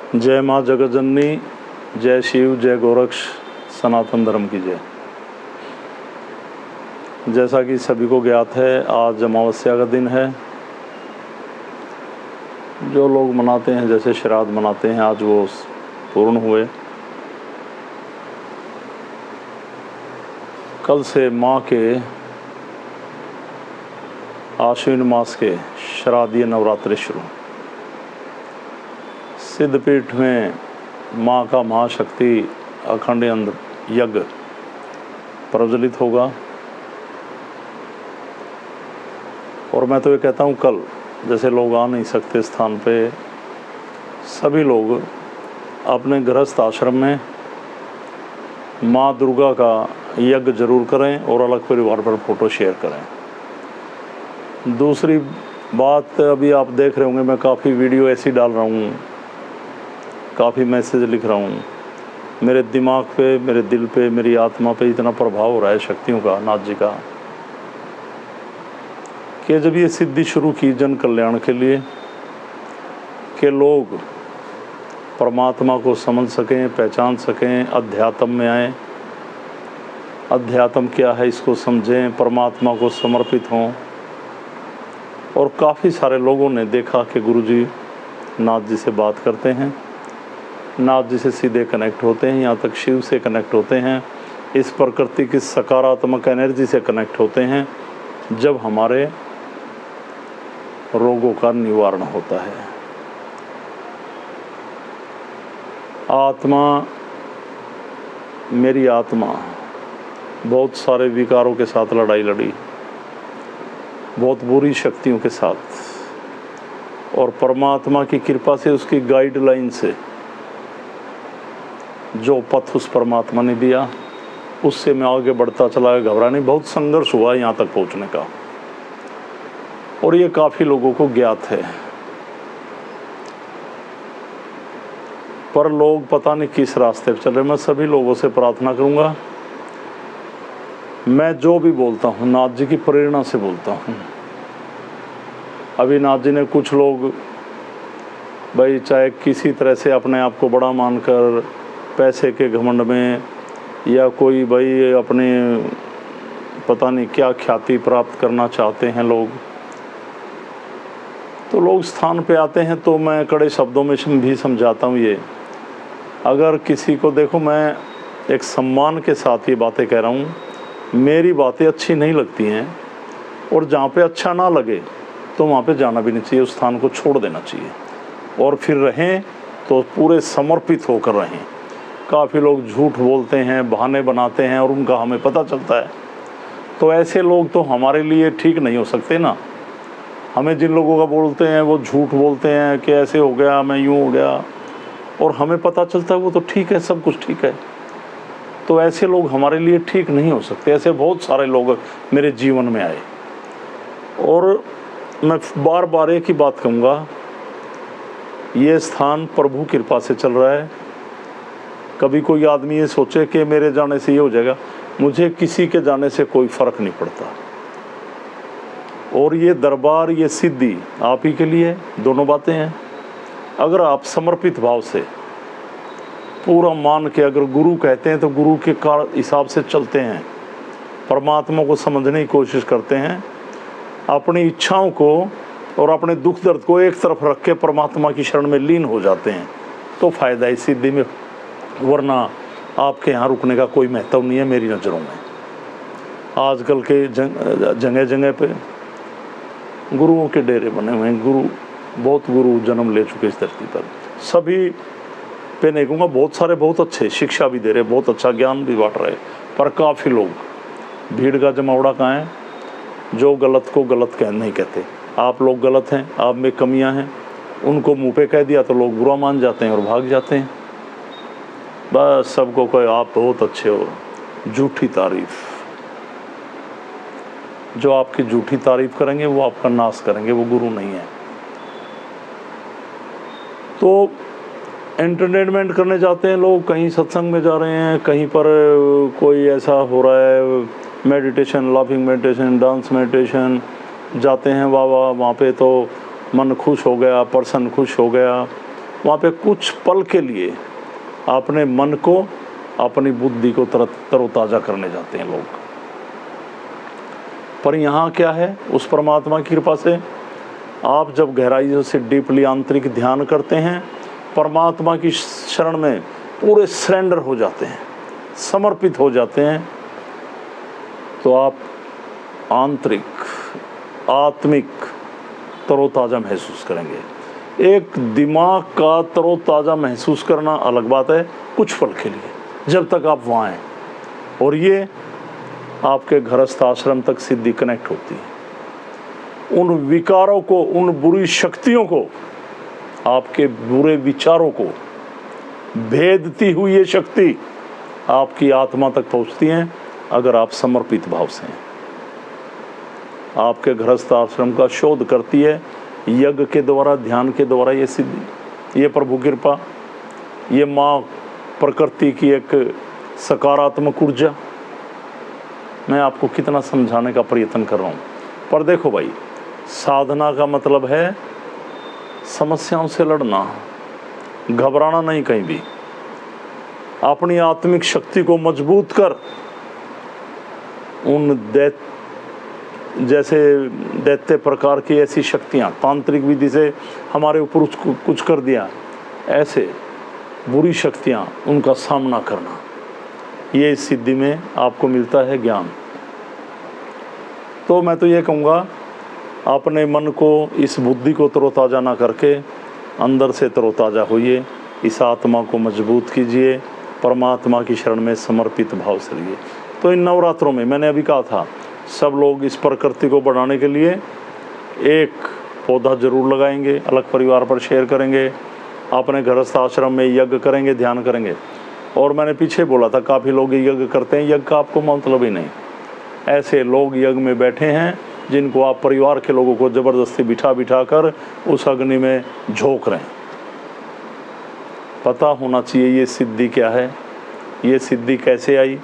जय माँ जगतजननी, जय शिव, जय गोरक्ष, सनातन धर्म की जय। जैसा कि सभी को ज्ञात है, आज अमावस्या का दिन है। जो लोग मनाते हैं, जैसे श्राद्ध मनाते हैं, आज वो पूर्ण हुए। कल से माँ के आश्विन मास के श्राद्धीय नवरात्रि शुरू। सिद्धपीठ में माँ का महाशक्ति अखंड यज्ञ प्रज्वलित होगा। और मैं तो ये कहता हूँ, कल जैसे लोग आ नहीं सकते स्थान पे, सभी लोग अपने गृहस्थ आश्रम में माँ दुर्गा का यज्ञ जरूर करें और अलग परिवार पर फोटो शेयर करें। दूसरी बात, अभी आप देख रहे होंगे, मैं काफ़ी वीडियो ऐसी डाल रहा हूँ, काफ़ी मैसेज लिख रहा हूँ। मेरे दिमाग पे, मेरे दिल पे, मेरी आत्मा पे इतना प्रभाव हो रहा है शक्तियों का, नाथ जी का, कि जब ये सिद्धि शुरू की जन कल्याण के लिए, कि लोग परमात्मा को समझ सकें, पहचान सकें, अध्यात्म में आएँ, अध्यात्म क्या है इसको समझें, परमात्मा को समर्पित हों। और काफ़ी सारे लोगों ने देखा कि गुरुजी नाथ जी से बात करते हैं, नाथ जी से सीधे कनेक्ट होते हैं, यहाँ तक शिव से कनेक्ट होते हैं, इस प्रकृति की सकारात्मक एनर्जी से कनेक्ट होते हैं, जब हमारे रोगों का निवारण होता है। आत्मा, मेरी आत्मा बहुत सारे विकारों के साथ लड़ाई लड़ी, बहुत बुरी शक्तियों के साथ, और परमात्मा की कृपा से, उसकी गाइडलाइन से, जो पथ उस परमात्मा ने दिया, उससे मैं आगे बढ़ता चला। घबरा नहीं, बहुत संघर्ष हुआ यहाँ तक पहुँचने का, और ये काफ़ी लोगों को ज्ञात है। पर लोग पता नहीं किस रास्ते पर चल रहे। मैं सभी लोगों से प्रार्थना करूँगा, मैं जो भी बोलता हूँ नाथ जी की प्रेरणा से बोलता हूँ। अभी नाथ जी ने, कुछ लोग भाई चाहे किसी तरह से अपने आप को बड़ा मानकर, पैसे के घमंड में, या कोई भाई अपने पता नहीं क्या ख्याति प्राप्त करना चाहते हैं लोग, तो लोग स्थान पे आते हैं। तो मैं कड़े शब्दों में भी समझाता हूँ, ये अगर किसी को, देखो मैं एक सम्मान के साथ ये बातें कह रहा हूँ, मेरी बातें अच्छी नहीं लगती हैं, और जहाँ पे अच्छा ना लगे तो वहाँ पे जाना भी नहीं चाहिए, उस स्थान को छोड़ देना चाहिए, और फिर रहें तो पूरे समर्पित होकर रहें। काफ़ी लोग झूठ बोलते हैं, बहाने बनाते हैं, और उनका हमें पता चलता है। तो ऐसे लोग तो हमारे लिए ठीक नहीं हो सकते ना। हमें जिन लोगों का बोलते हैं वो झूठ बोलते हैं कि ऐसे हो गया, मैं यूँ हो गया, और हमें पता चलता है वो तो ठीक है, सब कुछ ठीक है, तो ऐसे लोग हमारे लिए ठीक नहीं हो सकते। ऐसे बहुत सारे लोग मेरे जीवन में आए, और मैं बार बार एक ही बात कहूँगा, ये स्थान प्रभु कृपा से चल रहा है। कभी कोई आदमी ये सोचे कि मेरे जाने से ये हो जाएगा, मुझे किसी के जाने से कोई फ़र्क नहीं पड़ता। और ये दरबार, ये सिद्धि आप ही के लिए, दोनों बातें हैं। अगर आप समर्पित भाव से पूरा मान के, अगर गुरु कहते हैं तो गुरु के हिसाब से चलते हैं, परमात्मा को समझने की कोशिश करते हैं, अपनी इच्छाओं को और अपने दुख दर्द को एक तरफ रख के परमात्मा की शरण में लीन हो जाते हैं, तो फ़ायदा है इस सिद्धि में। वरना आपके यहाँ रुकने का कोई महत्व नहीं है मेरी नज़रों में। आजकल के जगह जगह पे गुरुओं के डेरे बने हुए हैं। गुरु, बहुत गुरु जन्म ले चुके इस धरती पर। सभी पे नहीं कहूँगा, बहुत सारे बहुत अच्छे शिक्षा भी दे रहे, बहुत अच्छा ज्ञान भी बांट रहे, पर काफ़ी लोग, भीड़ का जमावड़ा कहाँ है, जो गलत को गलत नहीं कहते। आप लोग गलत हैं, आप में कमियां हैं, उनको मुंह पे कह दिया तो लोग बुरा मान जाते हैं और भाग जाते हैं। बस सबको कहे आप बहुत अच्छे हो, झूठी तारीफ। जो आपकी झूठी तारीफ करेंगे वो आपका नाश करेंगे, वो गुरु नहीं है। तो एंटरटेनमेंट करने जाते हैं लोग, कहीं सत्संग में जा रहे हैं, कहीं पर कोई ऐसा हो रहा है, meditation, laughing meditation, dance meditation, जाते हैं वाह वाह, वहाँ पे तो मन खुश हो गया, पर्सन खुश हो गया, वहाँ पे कुछ पल के लिए अपने मन को, अपनी बुद्धि को तरोताज़ा करने जाते हैं लोग। पर यहाँ क्या है, उस परमात्मा की कृपा से आप जब गहराई से डीपली आंतरिक ध्यान करते हैं, परमात्मा की शरण में पूरे सरेंडर हो जाते हैं, समर्पित हो जाते हैं, तो आप आंतरिक आत्मिक तरोताज़ा महसूस करेंगे। एक दिमाग का तरोताज़ा महसूस करना अलग बात है, कुछ पल के लिए, जब तक आप वहाँ हैं, और ये आपके गृहस्थ आश्रम तक सिद्धि कनेक्ट होती है। उन विकारों को, उन बुरी शक्तियों को, आपके बुरे विचारों को भेदती हुई ये शक्ति आपकी आत्मा तक पहुँचती हैं, अगर आप समर्पित भाव से हैं। आपके गृहस्थ आश्रम का शोध करती है यज्ञ के द्वारा, ध्यान के द्वारा ये सिद्धि, ये प्रभु कृपा, ये माँ प्रकृति की एक सकारात्मक ऊर्जा। मैं आपको कितना समझाने का प्रयत्न कर रहा हूँ, पर देखो भाई, साधना का मतलब है समस्याओं से लड़ना, घबराना नहीं कहीं भी। अपनी आत्मिक शक्ति को मजबूत कर उन दैत्य प्रकार की ऐसी शक्तियाँ तांत्रिक विधि से हमारे ऊपर कुछ कर दिया, ऐसे बुरी शक्तियाँ, उनका सामना करना, ये इस सिद्धि में आपको मिलता है ज्ञान। तो मैं तो ये कहूँगा, अपने मन को, इस बुद्धि को तरोताज़ा ना करके अंदर से तरोताज़ा होइए, इस आत्मा को मजबूत कीजिए, परमात्मा की शरण में समर्पित भाव से रहिए। तो इन नवरात्रों में मैंने अभी कहा था, सब लोग इस प्रकृति को बढ़ाने के लिए एक पौधा जरूर लगाएंगे, अलग परिवार पर शेयर करेंगे, अपने गृहस्थ आश्रम में यज्ञ करेंगे, ध्यान करेंगे। और मैंने पीछे बोला था, काफ़ी लोग यज्ञ करते हैं, यज्ञ का आपको मतलब ही नहीं। ऐसे लोग यज्ञ में बैठे हैं जिनको आप परिवार के लोगों को ज़बरदस्ती बिठा कर उस अग्नि में झोंक रहे हैं। पता होना चाहिए ये सिद्धि क्या है, ये सिद्धि कैसे आई,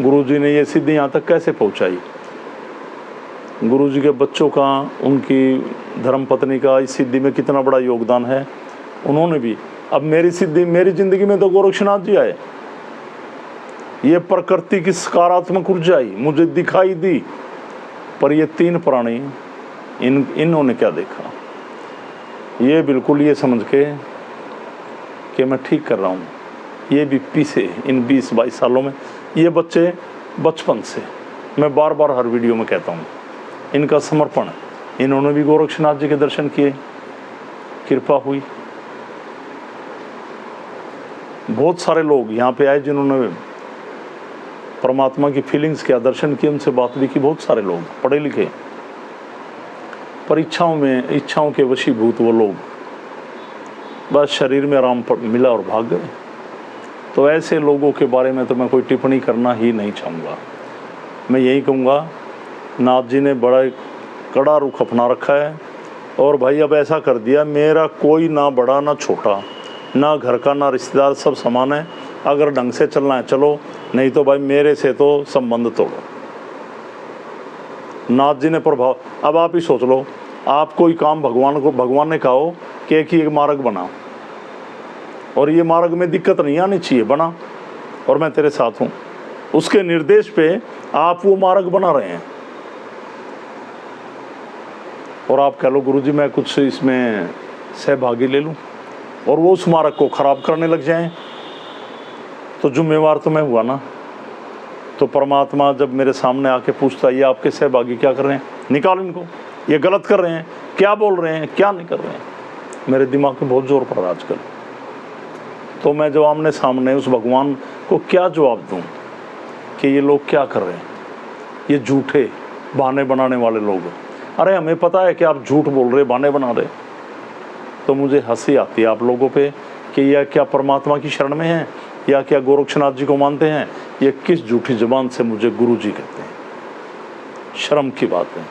गुरुजी ने ये सिद्धि यहाँ तक कैसे पहुँचाई। गुरुजी के बच्चों का, उनकी धर्मपत्नी का इस सिद्धि में कितना बड़ा योगदान है। उन्होंने भी, अब मेरी सिद्धि, मेरी ज़िंदगी में तो गोरक्षनाथ जी आए, ये प्रकृति की सकारात्मक ऊर्जा आई, मुझे दिखाई दी। पर ये तीन प्राणी, इन्होंने क्या देखा, ये बिल्कुल ये समझ के कि मैं ठीक कर रहा हूँ, ये भी पीछे इन 20-22 सालों में, ये बच्चे बचपन से, मैं बार बार हर वीडियो में कहता हूँ, इनका समर्पण, इन्होंने भी गोरक्षनाथ जी के दर्शन किए, कृपा हुई। बहुत सारे लोग यहाँ पे आए जिन्होंने परमात्मा की फीलिंग्स किया, दर्शन किए, उनसे बात भी की। बहुत सारे लोग पढ़े लिखे, पर इच्छाओं के वशीभूत वो लोग, बस शरीर में आराम मिला और भाग गए। तो ऐसे लोगों के बारे में तो मैं कोई टिप्पणी करना ही नहीं चाहूँगा। मैं यही कहूँगा, नाथ जी ने बड़ा कड़ा रुख अपना रखा है, और भाई अब ऐसा कर दिया, मेरा कोई ना बड़ा ना छोटा, ना घर का ना रिश्तेदार, सब समान है। अगर ढंग से चलना है चलो, नहीं तो भाई मेरे से तो संबंध तोड़ो। नाथ जी ने प्रभाव, अब आप ही सोच लो, आप कोई काम भगवान ने कहा हो कि एक ही एक मार्ग बनाओ, और ये मार्ग में दिक्कत नहीं आनी चाहिए, बना, और मैं तेरे साथ हूँ, उसके निर्देश पे आप वो मार्ग बना रहे हैं। और आप कह लो गुरुजी मैं कुछ इसमें सहभागी ले लूँ, और वो उस मार्ग को ख़राब करने लग जाएं, तो जिम्मेवार तो मैं हुआ ना। तो परमात्मा जब मेरे सामने आके पूछता है, ये आपके सहभागी क्या कर रहे हैं, निकालो इनको, ये गलत कर रहे हैं, क्या बोल रहे हैं, क्या नहीं कर रहे हैं। मेरे दिमाग में बहुत जोर पड़ रहा है आजकल। तो मैं जो आमने सामने उस भगवान को क्या जवाब दूँ कि ये लोग क्या कर रहे हैं, ये झूठे बहाने बनाने वाले लोग। अरे हमें पता है कि आप झूठ बोल रहे, बहाने बना रहे। तो मुझे हंसी आती है आप लोगों पे कि यह क्या परमात्मा की शरण में है, या क्या गोरक्षनाथ जी को मानते हैं, ये किस झूठी जुबान से मुझे गुरु जी कहते हैं। शर्म की बात है।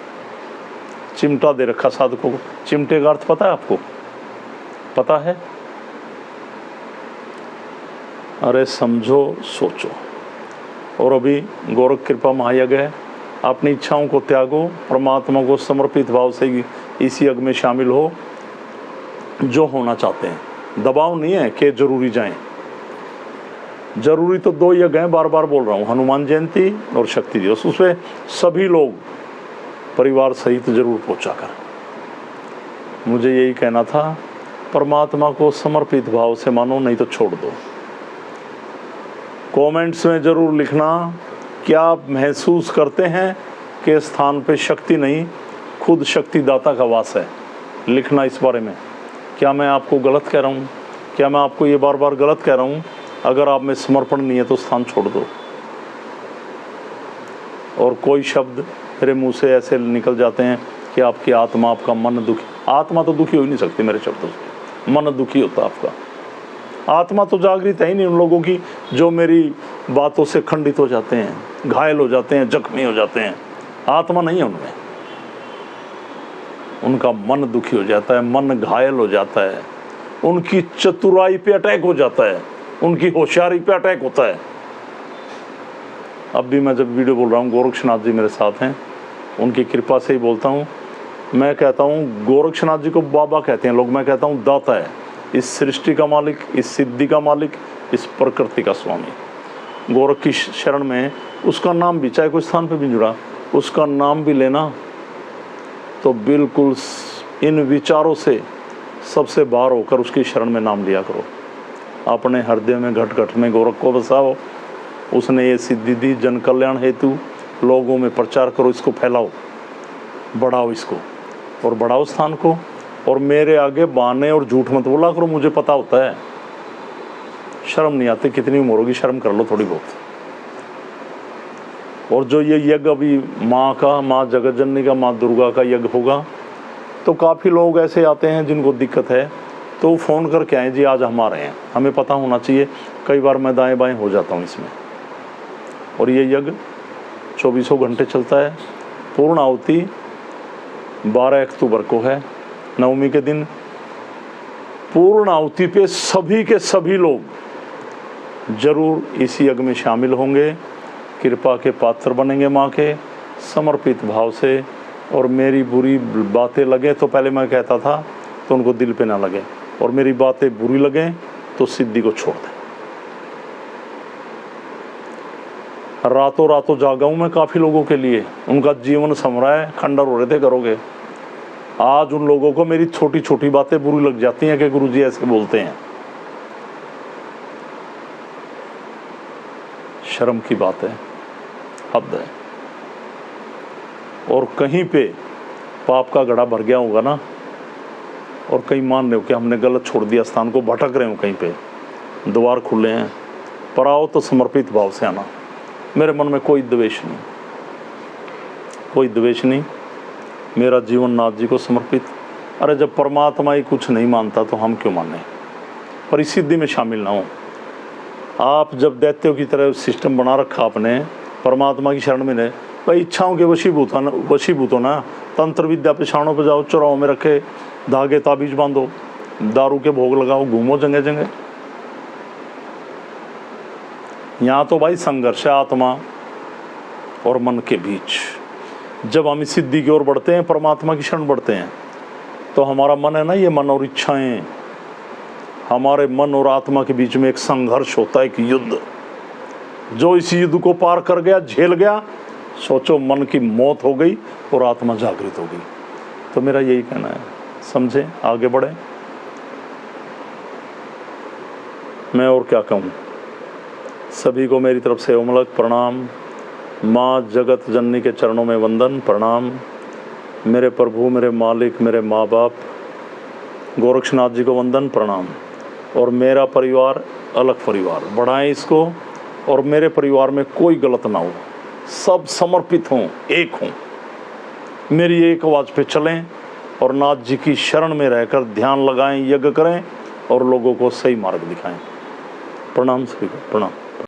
चिमटा दे रखा साधकों को। चिमटे का अर्थ पता है आपको? पता है? अरे समझो, सोचो। और अभी गोरख कृपा महायज्ञ है, अपनी इच्छाओं को त्यागो, परमात्मा को समर्पित भाव से इसी यज्ञ में शामिल हो, जो होना चाहते हैं। दबाव नहीं है कि जरूरी जाएं। जरूरी तो 2 यज्ञ हैं, बार बार बोल रहा हूँ, हनुमान जयंती और शक्ति दिवस। उसमें सभी लोग परिवार सहित जरूर पहुँचा कर। मुझे यही कहना था, परमात्मा को समर्पित भाव से मानो, नहीं तो छोड़ दो। कमेंट्स में ज़रूर लिखना क्या आप महसूस करते हैं कि स्थान पे शक्ति नहीं, खुद शक्ति दाता का वास है। लिखना इस बारे में। क्या मैं आपको गलत कह रहा हूँ? क्या मैं आपको ये बार बार गलत कह रहा हूँ? अगर आप में समर्पण नहीं है तो स्थान छोड़ दो। और कोई शब्द मेरे मुंह से ऐसे निकल जाते हैं कि आपकी आत्मा, आपका मन दुखी। आत्मा तो दुखी हो ही नहीं सकती मेरे शब्दों से, मन दुखी होता आपका। आत्मा तो जागृत है ही नहीं उन लोगों की जो मेरी बातों से खंडित हो जाते हैं, घायल हो जाते हैं, जख्मी हो जाते हैं। आत्मा नहीं है उनमें, उनका मन दुखी हो जाता है, मन घायल हो जाता है, उनकी चतुराई पे अटैक हो जाता है, उनकी होशियारी पे अटैक होता है। अब भी मैं जब वीडियो बोल रहा हूँ, गोरक्षनाथ जी मेरे साथ हैं, उनकी कृपा से ही बोलता हूँ। मैं कहता हूँ गोरक्षनाथ जी को बाबा कहते हैं लोग, मैं कहता हूँ दाता है, इस सृष्टि का मालिक, इस सिद्धि का मालिक, इस प्रकृति का स्वामी। गोरख की शरण में उसका नाम भी, चाहे कोई स्थान पे भी जुड़ा, उसका नाम भी लेना तो बिल्कुल इन विचारों से सबसे बाहर होकर उसकी शरण में नाम लिया करो। अपने हृदय में घट घट में गोरख को बसाओ। उसने ये सिद्धि दी, जन कल्याण हेतु लोगों में प्रचार करो, इसको फैलाओ, बढ़ाओ इसको और बढ़ाओ स्थान को। और मेरे आगे बहाने और झूठ मत बोला करो, मुझे पता होता है। शर्म नहीं आती, कितनी उम्र होगी, शर्म कर लो थोड़ी बहुत। और जो ये यज्ञ अभी माँ का, माँ जगत जननी का, माँ दुर्गा का यज्ञ होगा, तो काफ़ी लोग ऐसे आते हैं जिनको दिक्कत है, तो फ़ोन करके आए जी आज हम आ रहे हैं। हमें पता होना चाहिए, कई बार मैं दाएं बाएं हो जाता हूँ इसमें। और ये यज्ञ 24 घंटे चलता है। पूर्ण आहुति 12 अक्टूबर को है, नवमी के दिन। पूर्ण आहुति पे सभी के सभी लोग जरूर इस यज्ञ में शामिल होंगे, कृपा के पात्र बनेंगे माँ के, समर्पित भाव से। और मेरी बुरी बातें लगे तो पहले मैं कहता था तो उनको दिल पे ना लगे, और मेरी बातें बुरी लगें तो सिद्धि को छोड़ दें। रातों रातों जागा हूँ मैं काफ़ी लोगों के लिए, उनका जीवन संवरा है, खंडर हो रहे थे करोगे। आज उन लोगों को मेरी छोटी छोटी बातें बुरी लग जाती हैं कि गुरुजी ऐसे बोलते हैं। शर्म की बात है, हद है। और कहीं पे पाप का घड़ा भर गया होगा ना, और कहीं मान रहे हो कि हमने गलत छोड़ दिया स्थान को, भटक रहे हो कहीं पे, द्वार खुले हैं, पर आओ तो समर्पित भाव से आना। मेरे मन में कोई द्वेष नहीं, कोई द्वेष नहीं। मेरा जीवन नाथ जी को समर्पित। अरे जब परमात्मा ही कुछ नहीं मानता तो हम क्यों माने? परिसिद्धि में शामिल ना हो। आप जब दैत्यों की तरह सिस्टम बना रखा आपने, परमात्मा की शरण में रहे, भाई इच्छाओं के वशीभूत हो ना। तंत्र विद्या पेशानों पर जाओ, चौराहों में रखे धागे ताबीज बांधो, दारू के भोग लगाओ, घूमो जगह जगह। यहाँ तो भाई संघर्ष है आत्मा और मन के बीच। जब हम इस सिद्धि की ओर बढ़ते हैं, परमात्मा की शरण बढ़ते हैं, तो हमारा मन है ना, ये मन और इच्छाएं, हमारे मन और आत्मा के बीच में एक संघर्ष होता है, एक युद्ध। जो इस युद्ध को पार कर गया, झेल गया, सोचो मन की मौत हो गई और आत्मा जागृत हो गई। तो मेरा यही कहना है, समझे, आगे बढ़े। मैं और क्या कहूँ। सभी को मेरी तरफ से उमलक प्रणाम। माँ जगत जननी के चरणों में वंदन प्रणाम। मेरे प्रभु, मेरे मालिक, मेरे माँ बाप गोरक्षनाथ जी को वंदन प्रणाम। और मेरा परिवार अलग परिवार, बढ़ाएं इसको। और मेरे परिवार में कोई गलत ना हो, सब समर्पित हों, एक हों, मेरी एक आवाज़ पे चलें और नाथ जी की शरण में रहकर ध्यान लगाएं, यज्ञ करें और लोगों को सही मार्ग दिखाएं। प्रणाम सभी को, प्रणाम।